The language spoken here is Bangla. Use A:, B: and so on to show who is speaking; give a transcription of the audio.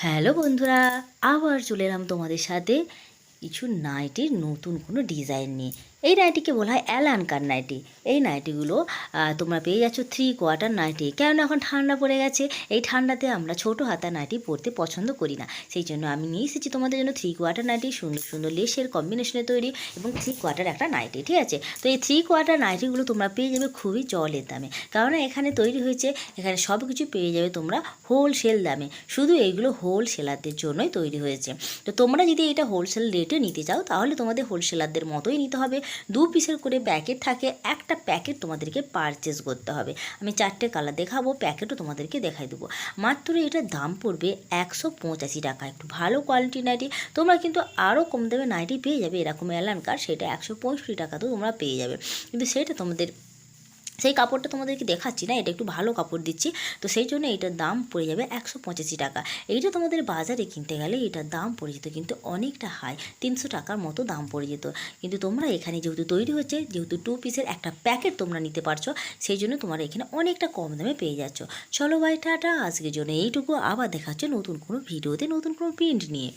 A: হ্যালো বন্ধুরা, আবার চলে এলাম তোমাদের সাথে কিছু নাইটির নতুন কোনো ডিজাইন নিয়ে। এই নাইটিকে বলা হয় অ্যালানকার নাইটি। এই নাইটিগুলো তোমরা পেয়ে যাচ্ছ 3/4 নাইটি। কেন এখন ঠান্ডা পড়ে গেছে, এই ঠান্ডাতে আমরা ছোটো হাতা নাইটি পরতে পছন্দ করি না। সেই জন্য আমি নিয়ে এসেছি তোমাদের জন্য 3/4 নাইটি, সুন্দর সুন্দর লেসের কম্বিনেশনে তৈরি এবং 3/4 একটা নাইটি। ঠিক আছে, তো এই 3/4 নাইটিগুলো তোমরা পেয়ে যাবে খুবই জলের দামে, কারণ এখানে তৈরি হয়েছে, এখানে সব কিছু পেয়ে যাবে তোমরা হোলসেল দামে। শুধু এইগুলো হোলসেলারদের জন্যই তৈরি হয়েছে। তো তোমরা যদি এটা হোলসেল রেটে নিতে চাও তাহলে তোমাদের হোলসেলারদের মতোই নিতে হবে। 2 পিসের করে প্যাকেট থাকে, একটা প্যাকেট তোমাদেরকে পারচেস করতে হবে। আমি 4টে কালার দেখাবো, প্যাকেটও তোমাদেরকে দেখাই দেবো। মাত্র এটার দাম পড়বে 185 টাকা। একটু ভালো কোয়ালিটি নাইটি, তোমরা কিন্তু আরও কম দামে নাইটি পেয়ে যাবে এরকম অ্যালানকার, সেটা 165 টাকাতেও তোমরা পেয়ে যাবে। কিন্তু সেটা তোমাদের, সেই কাপড়টা তোমাদেরকে দেখাচ্ছি না, এটা একটু ভালো কাপড় দিচ্ছি, তো সেই জন্য এটার দাম পড়ে যাবে 185 টাকা। এইটা তোমাদের বাজারে কিনতে গেলে এটার দাম পড়ে যেত কিন্তু অনেকটা হাই, 300 টাকার মতো দাম পড়ে যেত। কিন্তু তোমরা এখানে যেহেতু তৈরি হচ্ছে, যেহেতু 2 পিসের একটা প্যাকেট তোমরা নিতে পারছো, সেই জন্য তোমরা এখানে অনেকটা কম দামে পেয়ে যাচ্ছ। চলো ভাই, টাটা, আজকের জন্য এইটুকু। আবার দেখাচ্ছে নতুন কোনো ভিডিওতে নতুন কোনো প্রিন্ট নিয়ে।